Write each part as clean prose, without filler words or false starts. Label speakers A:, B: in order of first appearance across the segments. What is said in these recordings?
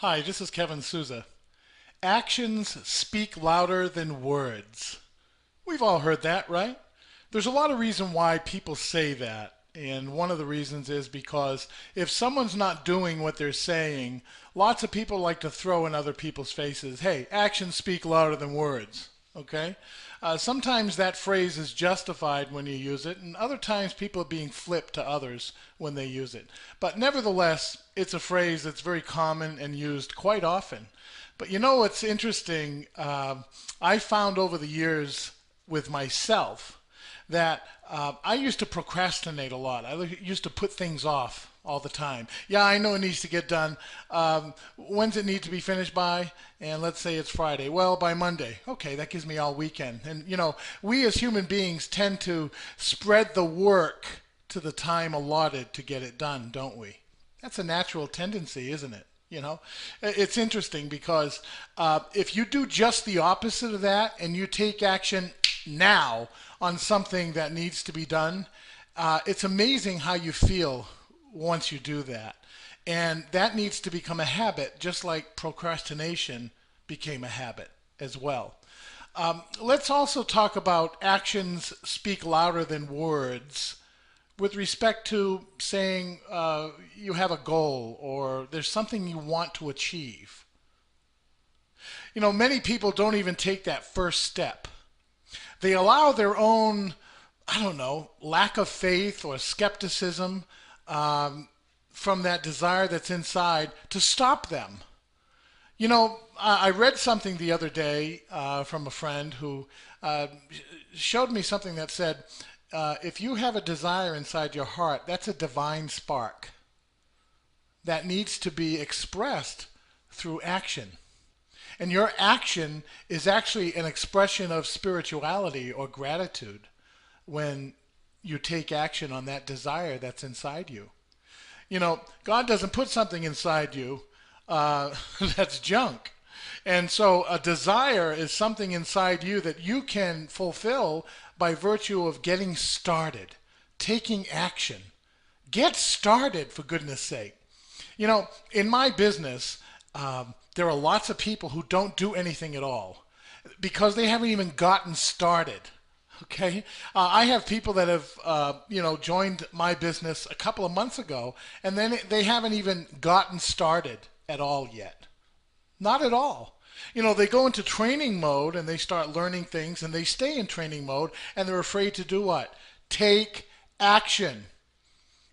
A: Hi, this is Kevin Sousa. Actions speak louder than words. We've all heard that, right? There's a lot of reason why people say that. And one of the reasons is because if someone's not doing what they're saying, lots of people like to throw in other people's faces, hey, actions speak louder than words. Okay? Sometimes that phrase is justified when you use it, and other times people are being flipped to others when they use it. But nevertheless, it's a phrase that's very common and used quite often. But you know what's interesting? I found over the years with myself that I used to procrastinate a lot. I used to put things off all the time. Yeah, I know it needs to get done. When's it need to be finished by? And let's say it's Friday. Well, by Monday. Okay, that gives me all weekend. And you know, we as human beings tend to spread the work to the time allotted to get it done, don't we? That's a natural tendency, isn't it? You know, it's interesting because if you do just the opposite of that and you take action now on something that needs to be done, it's amazing how you feel once you do that. And that needs to become a habit, just like procrastination became a habit as well. Let's also talk about actions speak louder than words with respect to saying you have a goal or there's something you want to achieve. You know, many people don't even take that first step. They allow their own, I don't know, lack of faith or skepticism from that desire that's inside to stop them. You know, I read something the other day from a friend who showed me something that said, if you have a desire inside your heart, that's a divine spark that needs to be expressed through action. And your action is actually an expression of spirituality or gratitude when you take action on that desire that's inside you. You know, God doesn't put something inside you that's junk. And so a desire is something inside you that you can fulfill by virtue of getting started, taking action. Get started, for goodness sake. You know, in my business, there are lots of people who don't do anything at all because they haven't even gotten started. Okay, I have people that have joined my business a couple of months ago, and then they haven't even gotten started at all yet. Not at all. You know, they go into training mode and they start learning things, and they stay in training mode, and they're afraid to do what? Take action.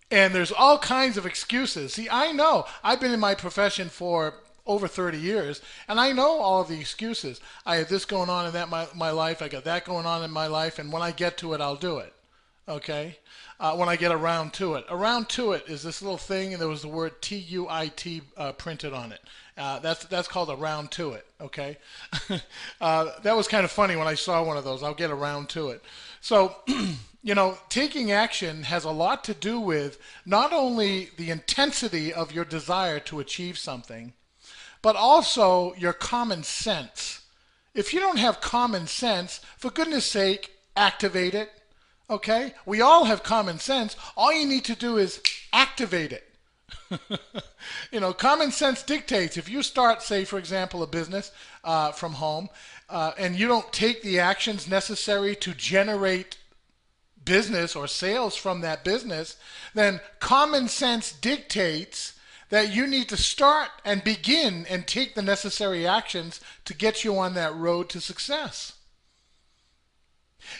A: And there's all kinds of excuses. See, I know. I've been in my profession for over 30 years, and I know all of the excuses. I have this going on in my life, I got that going on in my life, and when I get to it, I'll do it. Okay? When I get around to it. Around to it is this little thing, and there was the word T-U-I-T printed on it. That's called around to it. Okay? That was kind of funny when I saw one of those. I'll get around to it. So, you know, taking action has a lot to do with not only the intensity of your desire to achieve something, but also your common sense. If you don't have common sense, for goodness sake, activate it. Okay? We all have common sense. All you need to do is activate it. You know, common sense dictates. If you start, say, for example, a business from home, and you don't take the actions necessary to generate business or sales from that business, then common sense dictates that you need to start and begin and take the necessary actions to get you on that road to success.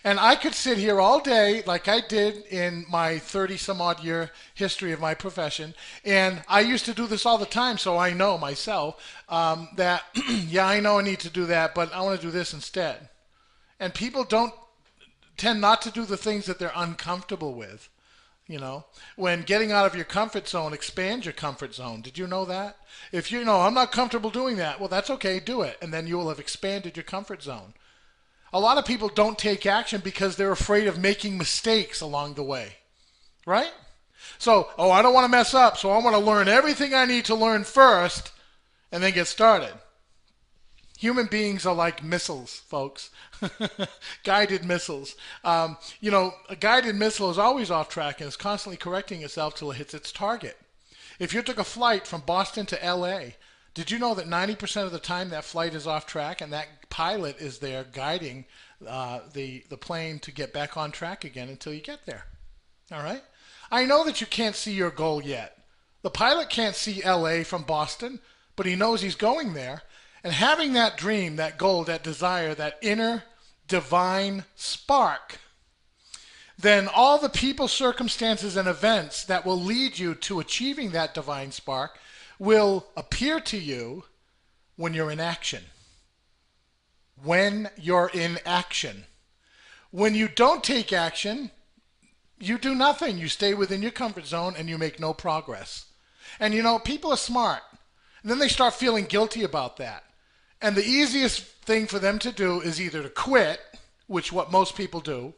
A: And I could sit here all day like I did in my 30 some odd year history of my profession, and I used to do this all the time, so I know myself that, yeah, I know I need to do that, but I want to do this instead. And people don't tend not to do the things that they're uncomfortable with. You know, when getting out of your comfort zone expands your comfort zone. Did you know that? If you know, I'm not comfortable doing that, well, that's okay, do it. And then you will have expanded your comfort zone. A lot of people don't take action because they're afraid of making mistakes along the way. Right? So, oh, I don't want to mess up, so I want to learn everything I need to learn first and then get started. Human beings are like missiles, folks. Guided missiles. You know, a guided missile is always off track and is constantly correcting itself till it hits its target. If you took a flight from Boston to LA, Did you know that 90% of the time that flight is off track and that pilot is there guiding the plane to get back on track again until you get there? All right? I know that you can't see your goal yet. The pilot can't see LA from Boston, but he knows he's going there. And having that dream, that goal, that desire, that inner divine spark, then all the people, circumstances, and events that will lead you to achieving that divine spark will appear to you when you're in action. When you're in action. When you don't take action, you do nothing. You stay within your comfort zone and you make no progress. And you know, people are smart. And then they start feeling guilty about that. And the easiest thing for them to do is either to quit, which what most people do,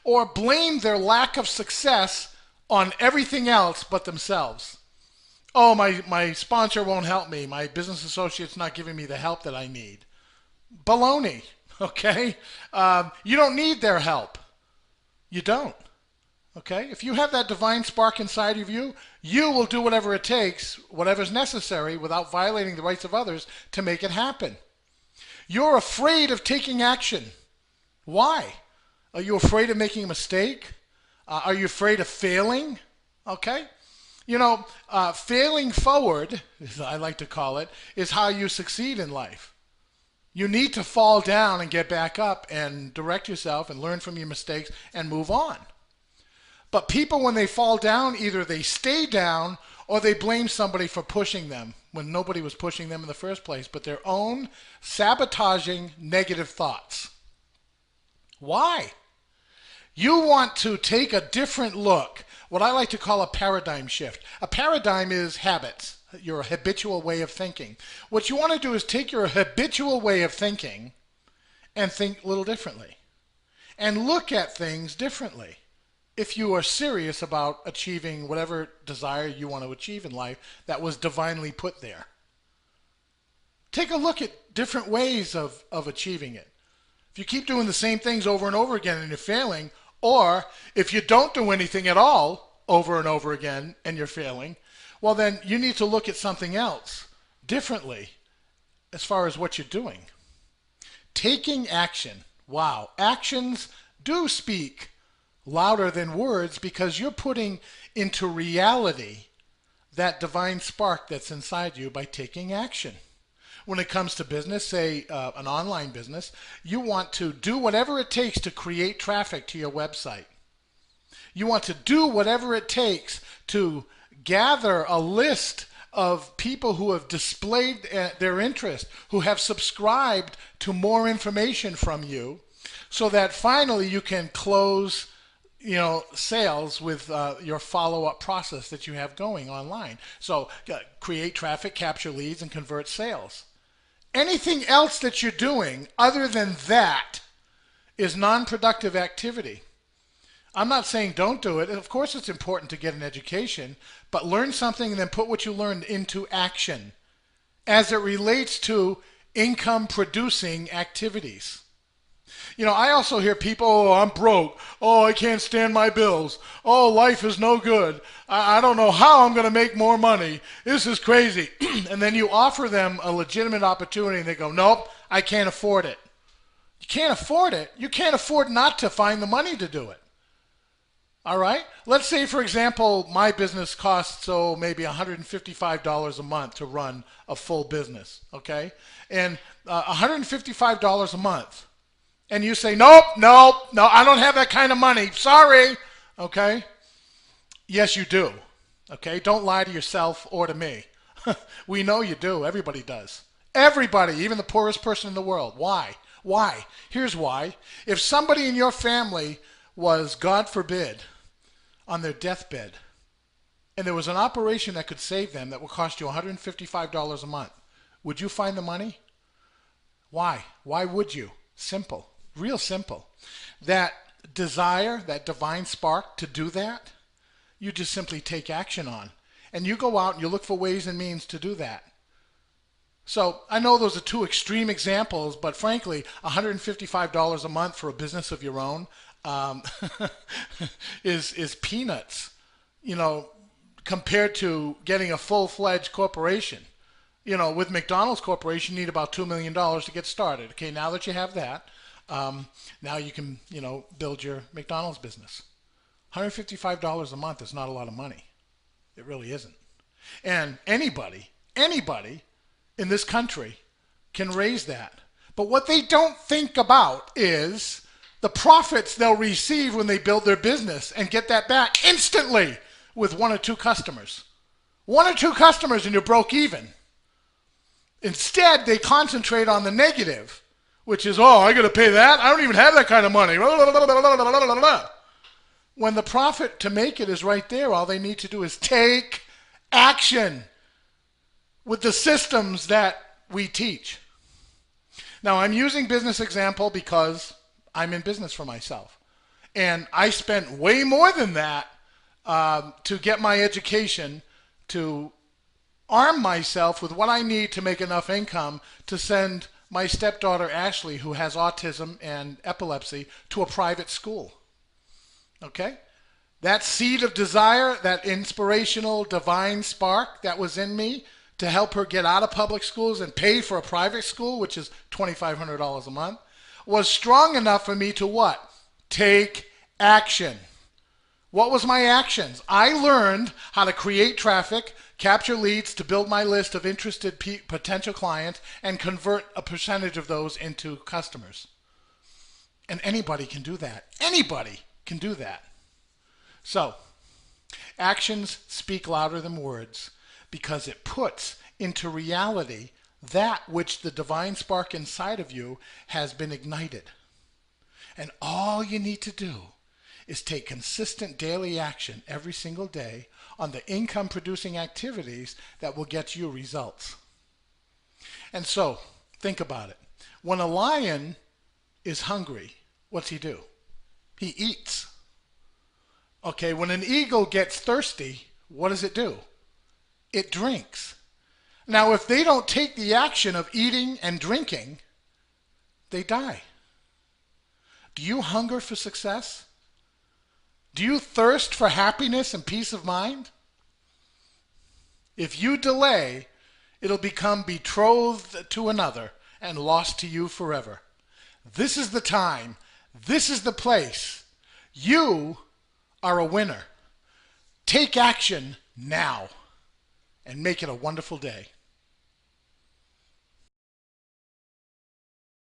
A: or blame their lack of success on everything else but themselves. Oh, my sponsor won't help me. My business associate's not giving me the help that I need. Baloney, okay? You don't need their help. You don't, okay? If you have that divine spark inside of you, you will do whatever it takes, whatever's necessary, without violating the rights of others to make it happen. You're afraid of taking action. Why? Are you afraid of making a mistake? Are you afraid of failing? Okay? You know, failing forward, as I like to call it, is how you succeed in life. You need to fall down and get back up and direct yourself and learn from your mistakes and move on. But people, when they fall down, either they stay down or they blame somebody for pushing them when nobody was pushing them in the first place, but their own sabotaging negative thoughts. Why? You want to take a different look, what I like to call a paradigm shift. A paradigm is habits, your habitual way of thinking. What you want to do is take your habitual way of thinking and think a little differently and look at things differently. If you are serious about achieving whatever desire you want to achieve in life that was divinely put there. Take a look at different ways of achieving it. If you keep doing the same things over and over again and you're failing, or if you don't do anything at all over and over again and you're failing, well then you need to look at something else differently as far as what you're doing. Taking action. Wow. Actions do speak louder than words because you're putting into reality that divine spark that's inside you by taking action. When it comes to business, say an online business, you want to do whatever it takes to create traffic to your website. You want to do whatever it takes to gather a list of people who have displayed their interest, who have subscribed to more information from you, so that finally you can close sales with your follow-up process that you have going online. So create traffic, capture leads, and convert sales. Anything else that you're doing other than that is non-productive activity. I'm not saying don't do it. Of course it's important to get an education, but learn something and then put what you learned into action as it relates to income-producing activities. You know, I also hear people, oh, I'm broke. Oh, I can't stand my bills. Oh, life is no good. I don't know how I'm going to make more money. This is crazy. And then you offer them a legitimate opportunity and they go, nope, I can't afford it. You can't afford it. You can't afford not to find the money to do it. All right? Let's say, for example, my business costs, maybe $155 a month to run a full business, okay? And $155 a month. And you say, nope, I don't have that kind of money. Sorry. Okay? Yes, you do. Okay? Don't lie to yourself or to me. We know you do. Everybody does. Everybody, even the poorest person in the world. Why? Why? Here's why. If somebody in your family was, God forbid, on their deathbed, and there was an operation that could save them that would cost you $155 a month, would you find the money? Why? Why would you? Simple. Real simple. That desire, that divine spark to do that, you just simply take action on. And you go out and you look for ways and means to do that. So I know those are two extreme examples, but frankly, $155 a month for a business of your own is peanuts, compared to getting a full-fledged corporation. With McDonald's Corporation, you need about $2 million to get started. Okay, now that you have that, now you can, build your McDonald's business. $155 a month is not a lot of money. It really isn't. And anybody in this country can raise that. But what they don't think about is the profits they'll receive when they build their business and get that back instantly with one or two customers. One or two customers and you're broke even. Instead, they concentrate on the negative, which is, I got to pay that? I don't even have that kind of money. When the profit to make it is right there, all they need to do is take action with the systems that we teach. Now, I'm using business example because I'm in business for myself. And I spent way more than that to get my education to arm myself with what I need to make enough income to send my stepdaughter Ashley, who has autism and epilepsy, to a private school. Okay? That seed of desire, that inspirational divine spark that was in me to help her get out of public schools and pay for a private school, which is $2,500 a month, was strong enough for me to what? Take action. What was my actions? I learned how to create traffic, capture leads to build my list of interested potential clients, and convert a percentage of those into customers. And anybody can do that. Anybody can do that. So, actions speak louder than words because it puts into reality that which the divine spark inside of you has been ignited. And all you need to do is take consistent daily action every single day on the income producing activities that will get you results. And so, think about it. When a lion is hungry, what's he do? He eats. Okay, when an eagle gets thirsty, what does it do? It drinks. Now, if they don't take the action of eating and drinking, they die. Do you hunger for success? Do you thirst for happiness and peace of mind? If you delay, it'll become betrothed to another and lost to you forever. This is the time. This is the place. You are a winner. Take action now and make it a wonderful day.